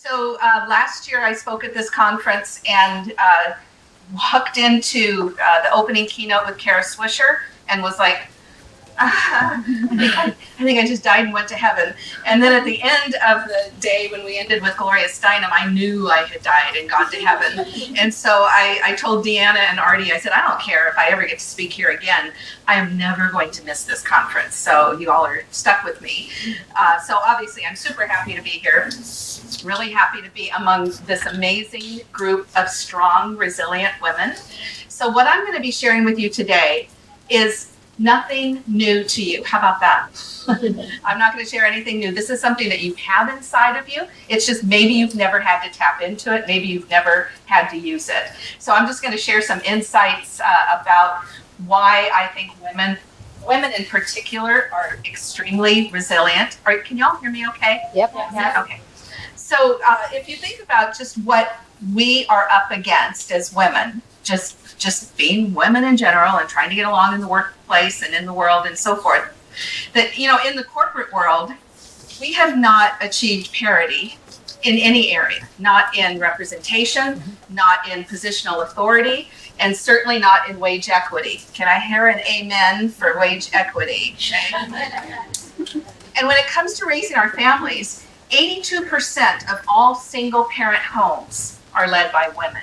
So last year I spoke at this conference and walked into the opening keynote with Kara Swisher and was like, I think I just died and went to heaven. And then at the end of the day, when we ended with Gloria Steinem, I knew I had died and gone to heaven. And so I told Deanna and Artie, I said, I don't care if I ever get to speak here again. I am never going to miss this conference. So you all are stuck with me. So obviously, I'm super happy to be here. Really happy to be among this amazing group of strong, resilient women. So what I'm going to be sharing with you today is nothing new to you. How about that? I'm not going to share anything new. This is something that you have inside of you. It's just maybe you've never had to tap into it. Maybe you've never had to use it. So I'm just going to share some insights about why I think women in particular are extremely resilient. Can y'all hear me okay? Yep. Yeah. Okay. So if you think about just what we are up against as women, just being women in general and trying to get along in the workplace and in the world and so forth, that, in the corporate world, we have not achieved parity in any area, not in representation, not in positional authority, and certainly not in wage equity. Can I hear an amen for wage equity? And when it comes to raising our families, 82% of all single parent homes are led by women.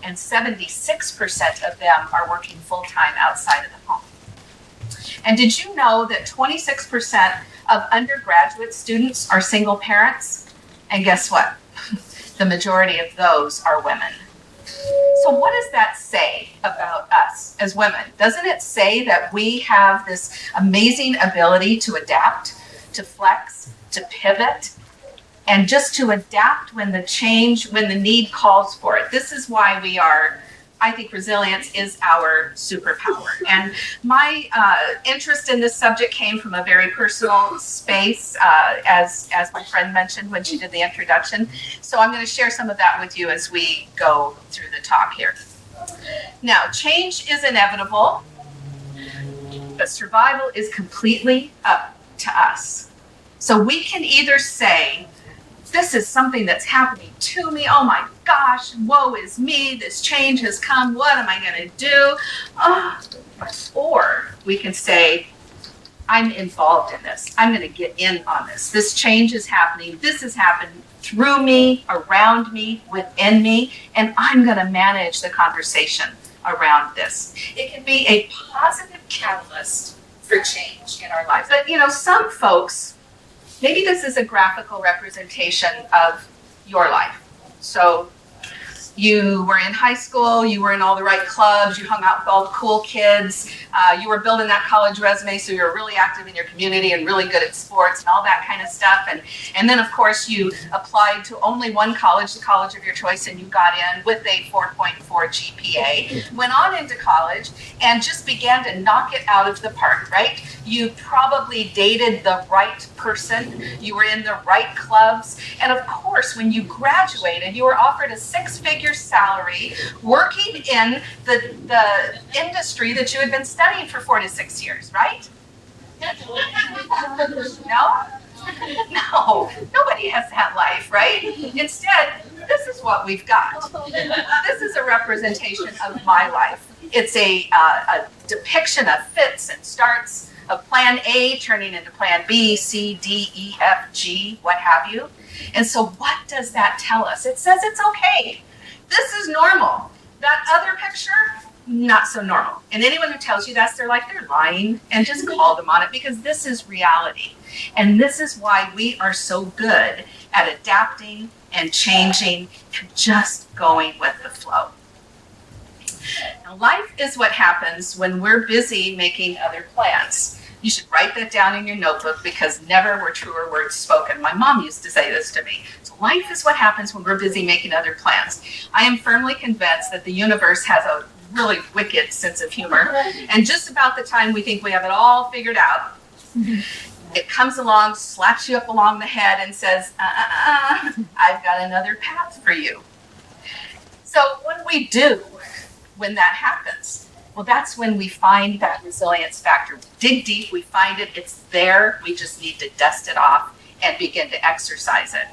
And 76% of them are working full-time outside of the home. And did you know that 26% of undergraduate students are single parents? And guess what? The majority of those are women. So what does that say about us as women? Doesn't it say that we have this amazing ability to adapt, to flex, to pivot, and just to adapt when the need calls for it? This is why I think resilience is our superpower. And my interest in this subject came from a very personal space, as my friend mentioned when she did the introduction. So I'm going to share some of that with you as we go through the talk here. Now, change is inevitable, but survival is completely up to us. So we can either say, this is something that's happening to me. Oh my gosh, woe is me. This change has come. What am I going to do? Or we can say, I'm involved in this. I'm going to get in on this. This change is happening. This has happened through me, around me, within me, and I'm going to manage the conversation around this. It can be a positive catalyst for change in our lives. But, some folks, maybe this is a graphical representation of your life. So you were in high school, you were in all the right clubs, you hung out with all the cool kids, you were building that college resume, so you were really active in your community and really good at sports and all that kind of stuff. And then, of course, you applied to only one college, the college of your choice, and you got in with a 4.4 GPA, went on into college, and just began to knock it out of the park, right? You probably dated the right person, you were in the right clubs, and of course, when you graduated, you were offered a six-figure salary working in the industry that you had been studying for 4 to 6 years, right? No, nobody has that life, right? Instead, this is what we've got. This is a representation of my life. It's a depiction of fits and starts, of plan A turning into plan B, C, D, E, F, G, what have you. And so what does that tell us? It says it's okay. This is normal. That other picture, not so normal. And anyone who tells you that, they're lying, and just call them on it, because this is reality. And this is why we are so good at adapting and changing and just going with the flow. Now, life is what happens when we're busy making other plans. You should write that down in your notebook, because never were truer words spoken. My mom used to say this to me. So life is what happens when we're busy making other plans. I am firmly convinced that the universe has a really wicked sense of humor. And just about the time we think we have it all figured out, it comes along, slaps you up along the head and says, I've got another path for you. So what do we do when that happens? Well, that's when we find that resilience factor. Dig deep, we find it, it's there. We just need to dust it off and begin to exercise it.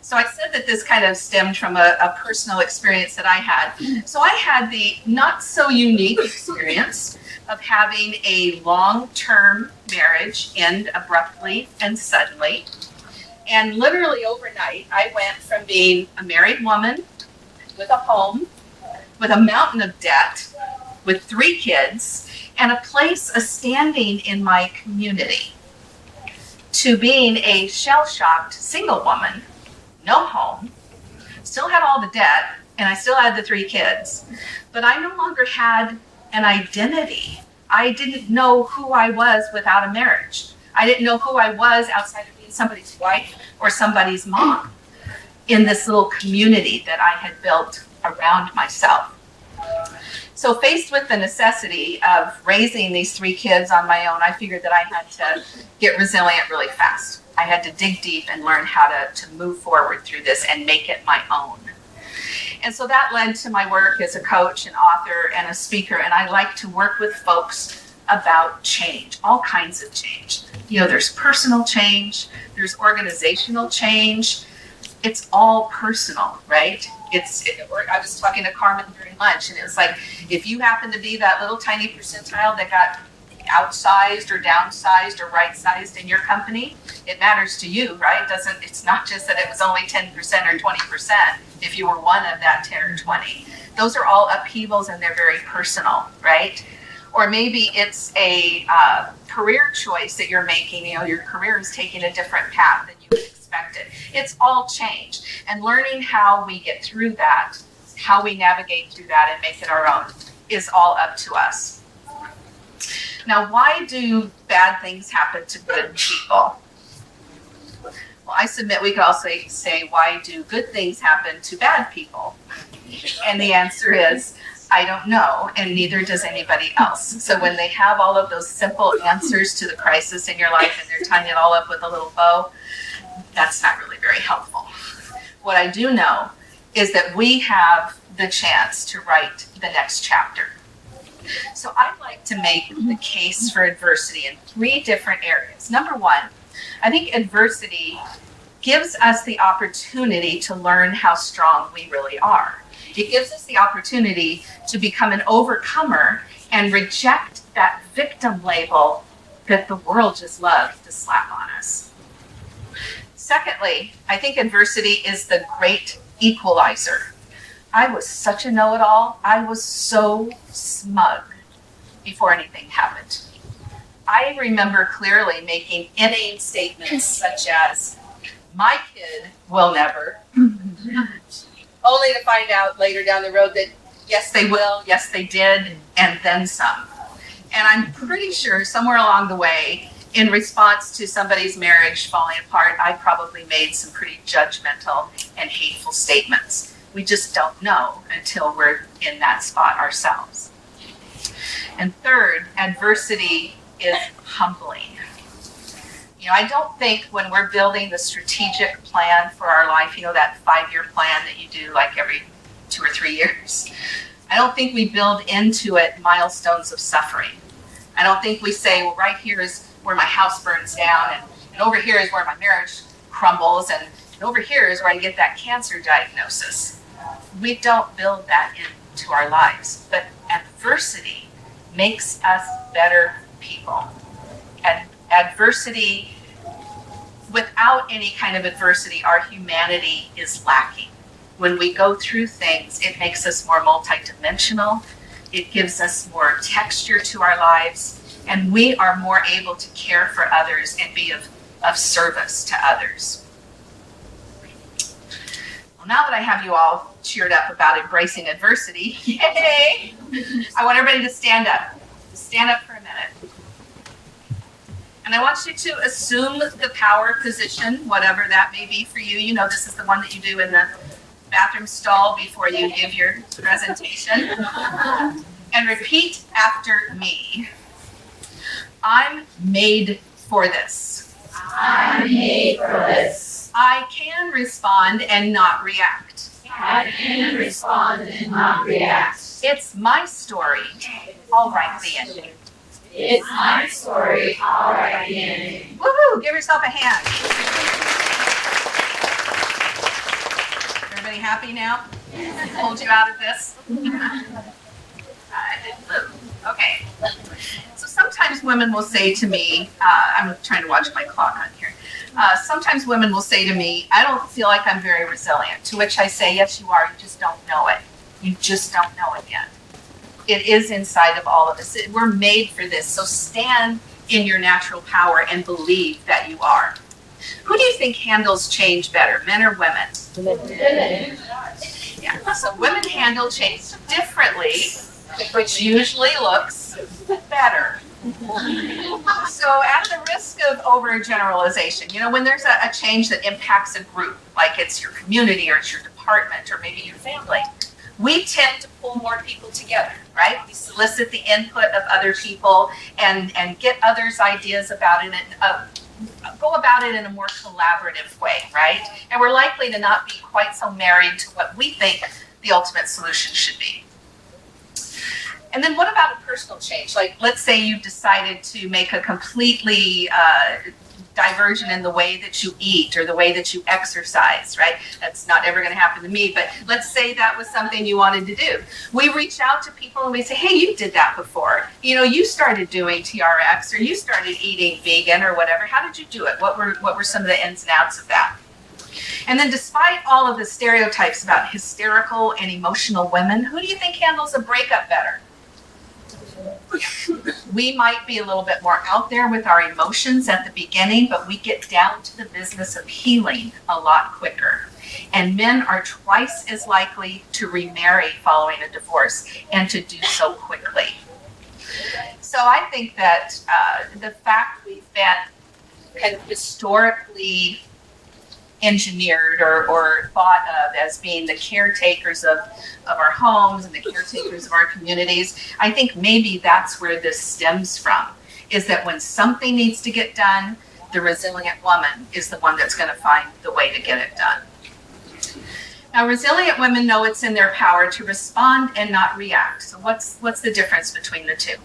So I said that this kind of stemmed from a personal experience that I had. So I had the not so unique experience of having a long-term marriage end abruptly and suddenly. And literally overnight, I went from being a married woman with a home, with a mountain of debt, with 3 kids, and a place, a standing in my community, to being a shell-shocked single woman, no home, still had all the debt, and I still had the 3 kids, but I no longer had an identity. I didn't know who I was without a marriage. I didn't know who I was outside of being somebody's wife or somebody's mom in this little community that I had built around myself. So faced with the necessity of raising these 3 kids on my own, I figured that I had to get resilient really fast. I had to dig deep and learn how to move forward through this and make it my own. And so that led to my work as a coach and author and a speaker. And I like to work with folks about change, all kinds of change. You know, there's personal change, there's organizational change. It's all personal, right? I was talking to Carmen during lunch, and it was like, if you happen to be that little tiny percentile that got outsized or downsized or right-sized in your company, it matters to you, right? It's not just that it was only 10% or 20% if you were one of that 10 or 20. Those are all upheavals, and they're very personal, right? Or maybe it's a career choice that you're making. You know, your career is taking a different path than you would expect it. It's all change. And learning how we get through that, how we navigate through that and make it our own, is all up to us. Now, why do bad things happen to good people? Well, I submit we could also say, why do good things happen to bad people? And the answer is, I don't know, and neither does anybody else. So when they have all of those simple answers to the crisis in your life and they're tying it all up with a little bow, that's not really very helpful. What I do know is that we have the chance to write the next chapter. So I'd like to make the case for adversity in 3 different areas. Number 1, I think adversity gives us the opportunity to learn how strong we really are. It gives us the opportunity to become an overcomer and reject that victim label that the world just loves to slap on us. Secondly, I think adversity is the great equalizer. I was such a know-it-all. I was so smug before anything happened. I remember clearly making inane statements such as, my kid will never, only to find out later down the road that yes, they will, yes, they did, and then some. And I'm pretty sure somewhere along the way, in response to somebody's marriage falling apart, I probably made some pretty judgmental and hateful statements. We just don't know until we're in that spot ourselves. And third, adversity is humbling. You know, I don't think when we're building the strategic plan for our life, you know, that 5-year plan that you do like every 2 or 3 years, I don't think we build into it milestones of suffering. I don't think we say, well, right here is where my house burns down, and over here is where my marriage crumbles, and over here is where I get that cancer diagnosis. We don't build that into our lives, but adversity makes us better people. And adversity, without any kind of adversity, our humanity is lacking. When we go through things, it makes us more multidimensional. It gives us more texture to our lives, and we are more able to care for others and be of service to others. Well, now that I have you all cheered up about embracing adversity, yay! I want everybody to stand up. Stand up for a minute. And I want you to assume the power position, whatever that may be for you. You know, this is the one that you do in the bathroom stall before you give your presentation. And repeat after me. I'm made for this. I'm made for this. I can respond and not react. I can respond and not react. It's my story. I'll write the ending. It's my story. I'll write the ending. Woohoo! Give yourself a hand. Everybody happy now? Pulled you out of this? Okay. So sometimes women will say to me, I'm trying to watch my clock on here. Sometimes women will say to me, I don't feel like I'm very resilient. To which I say, yes, you are. You just don't know it. You just don't know it yet. It is inside of all of us. We're made for this. So stand in your natural power and believe that you are. Who do you think handles change better, men or women? Women. Yeah. So women handle change differently, which usually looks better. So at the risk of overgeneralization, when there's a change that impacts a group, like it's your community or it's your department or maybe your family, we tend to pull more people together, right? We solicit the input of other people and get others' ideas about it and go about it in a more collaborative way, right? And we're likely to not be quite so married to what we think the ultimate solution should be. And then what about a personal change? Like, let's say you decided to make a completely diversion in the way that you eat or the way that you exercise, right? That's not ever going to happen to me, but let's say that was something you wanted to do. We reach out to people and we say, hey, you did that before. You started doing TRX or you started eating vegan or whatever. How did you do it? What were some of the ins and outs of that? And then despite all of the stereotypes about hysterical and emotional women, who do you think handles a breakup better? We might be a little bit more out there with our emotions at the beginning, but we get down to the business of healing a lot quicker. And men are twice as likely to remarry following a divorce and to do so quickly. So I think that the fact we've been kind of historically engineered or thought of as being the caretakers of our homes and the caretakers of our communities, I think maybe that's where this stems from, is that when something needs to get done, the resilient woman is the one that's going to find the way to get it done. Now, resilient women know it's in their power to respond and not react. So what's the difference between the two?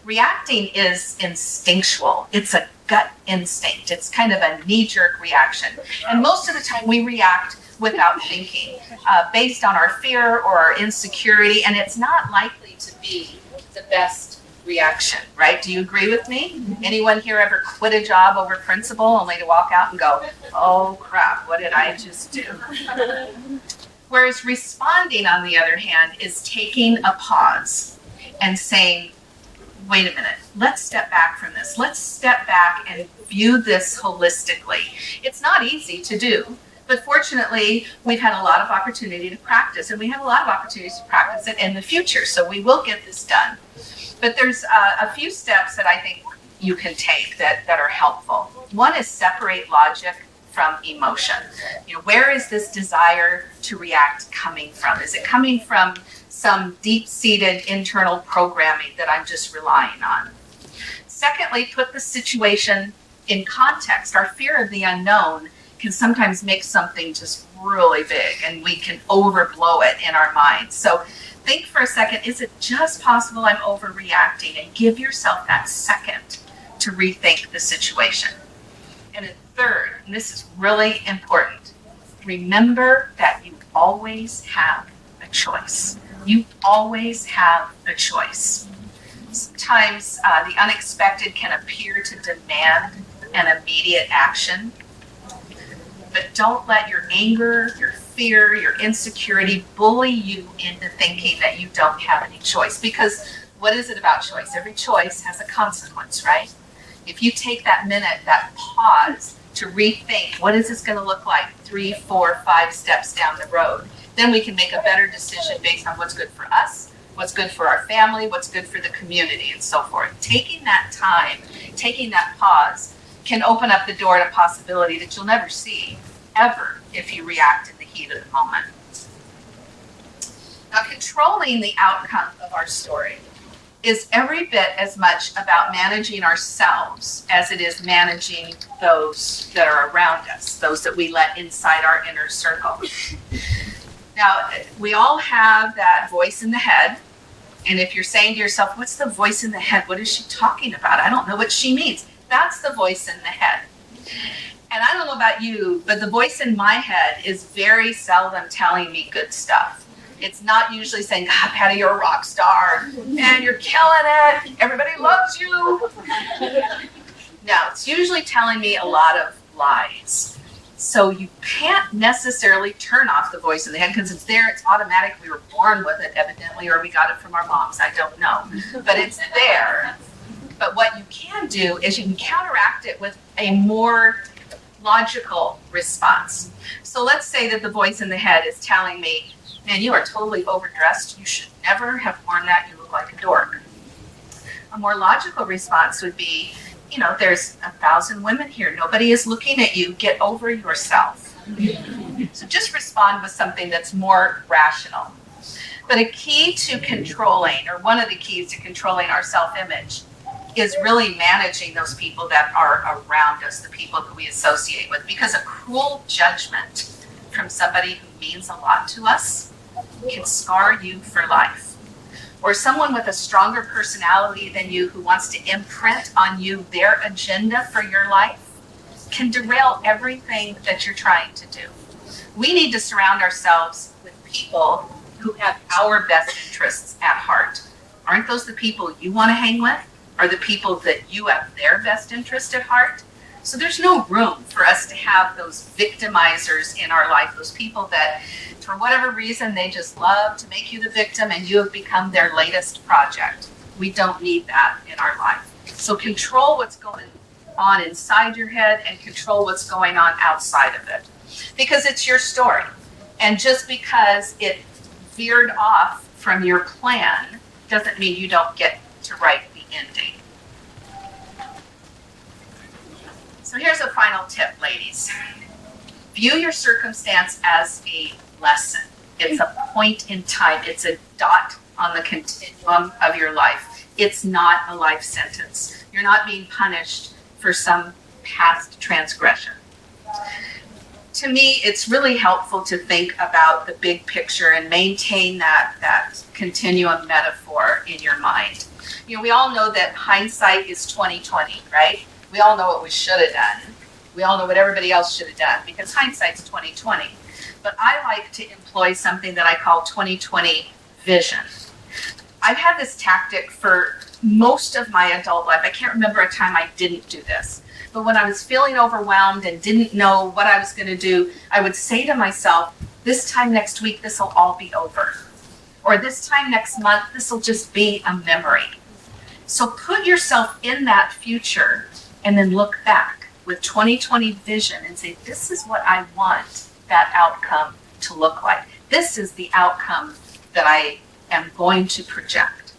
Reacting is instinctual. It's a gut instinct. It's kind of a knee-jerk reaction. And most of the time we react without thinking, based on our fear or our insecurity, and it's not likely to be the best reaction, right? Do you agree with me? Anyone here ever quit a job over principle only to walk out and go, oh crap, what did I just do? Whereas responding, on the other hand, is taking a pause and saying, wait a minute, let's step back from this. Let's step back and view this holistically. It's not easy to do, but fortunately, we've had a lot of opportunity to practice, and we have a lot of opportunities to practice it in the future, so we will get this done. But there's a few steps that I think you can take that are helpful. One is separate logic from emotion. Where is this desire to react coming from? Is it coming from some deep-seated internal programming that I'm just relying on? Secondly, put the situation in context. Our fear of the unknown can sometimes make something just really big, and we can overblow it in our minds. So think for a second, is it just possible I'm overreacting? And give yourself that second to rethink the situation. And a third, and this is really important, remember that you always have a choice. You always have a choice. Sometimes the unexpected can appear to demand an immediate action, but don't let your anger, your fear, your insecurity bully you into thinking that you don't have any choice. Because what is it about choice? Every choice has a consequence, right? If you take that minute, that pause to rethink, what is this going to look like 3, 4, 5 steps down the road? Then we can make a better decision based on what's good for us, what's good for our family, what's good for the community, and so forth. Taking that time, taking that pause, can open up the door to possibility that you'll never see, ever, if you react in the heat of the moment. Now, controlling the outcome of our story is every bit as much about managing ourselves as it is managing those that are around us, those that we let inside our inner circle. Now, we all have that voice in the head, and if you're saying to yourself, what's the voice in the head? What is she talking about? I don't know what she means. That's the voice in the head. And I don't know about you, but the voice in my head is very seldom telling me good stuff. It's not usually saying, God, Pattie, you're a rock star, and you're killing it, everybody loves you. No, it's usually telling me a lot of lies. So you can't necessarily turn off the voice in the head because it's there, it's automatic. We were born with it, evidently, or we got it from our moms. I don't know. But it's there. But what you can do is you can counteract it with a more logical response. So let's say that the voice in the head is telling me, man, you are totally overdressed. You should never have worn that. You look like a dork. A more logical response would be, you know, there's 1,000 women here. Nobody is looking at you. Get over yourself. So just respond with something that's more rational. But a key to controlling, or one of the keys to controlling our self-image, is really managing those people that are around us, the people that we associate with. Because a cruel judgment from somebody who means a lot to us can scar you for life. Or someone with a stronger personality than you who wants to imprint on you their agenda for your life can derail everything that you're trying to do. We need to surround ourselves with people who have our best interests at heart. Aren't those the people you want to hang with? Are the people that you have their best interest at heart? So there's no room for us to have those victimizers in our life, those people that, for whatever reason, they just love to make you the victim and you have become their latest project. We don't need that in our life. So control what's going on inside your head and control what's going on outside of it. Because it's your story. And just because it veered off from your plan doesn't mean you don't get to write the ending. So here's a final tip, ladies. View your circumstance as a lesson. It's a point in time. It's a dot on the continuum of your life. It's not a life sentence. You're not being punished for some past transgression. To me, it's really helpful to think about the big picture and maintain that continuum metaphor in your mind. You know, we all know that hindsight is 20/20, right? We all know what we should have done. We all know what everybody else should have done because hindsight's 20/20. But I like to employ something that I call 20/20 vision. I've had this tactic for most of my adult life. I can't remember a time I didn't do this. But when I was feeling overwhelmed and didn't know what I was going to do, I would say to myself, this time next week, this will all be over. Or this time next month, this will just be a memory. So put yourself in that future and then look back with 20/20 vision and say, this is what I want that outcome to look like. This is the outcome that I am going to project.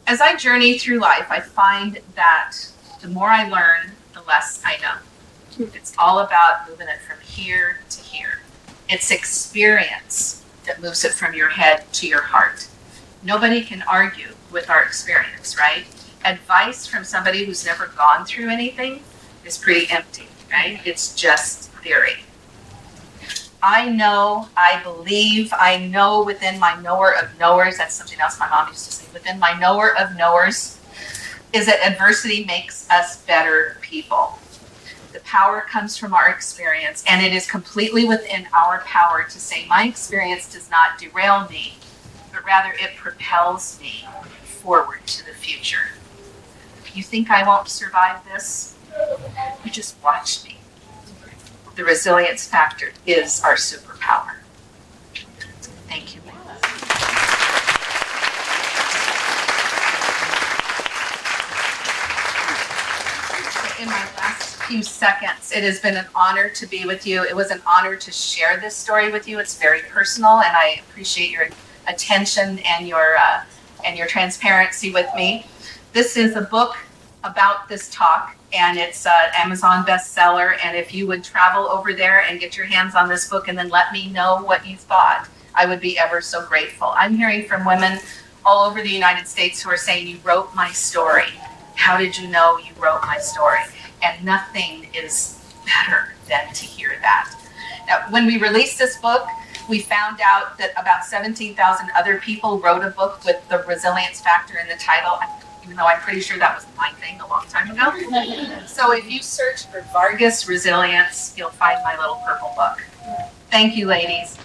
As I journey through life, I find that the more I learn, the less I know. It's all about moving it from here to here. It's experience that moves it from your head to your heart. Nobody can argue with our experience, right? Advice from somebody who's never gone through anything is pretty empty, right? It's just theory. I know, I believe, I know within my knower of knowers, that's something else my mom used to say, within my knower of knowers, is that adversity makes us better people. The power comes from our experience, and it is completely within our power to say, my experience does not derail me, but rather it propels me forward to the future. You think I won't survive this? You just watch me. The resilience factor is our superpower. Thank you. In my last few seconds, it has been an honor to be with you. It was an honor to share this story with you. It's very personal, and I appreciate your attention and your transparency with me. This is a book about this talk, and it's an Amazon bestseller. And if you would travel over there and get your hands on this book and then let me know what you thought, I would be ever so grateful. I'm hearing from women all over the United States who are saying, you wrote my story. How did you know you wrote my story? And nothing is better than to hear that. Now, when we released this book, we found out that about 17,000 other people wrote a book with the resilience factor in the title. I'm even though I'm pretty sure that was my thing a long time ago. So if you search for Vargas resilience, you'll find my little purple book. Thank you, ladies.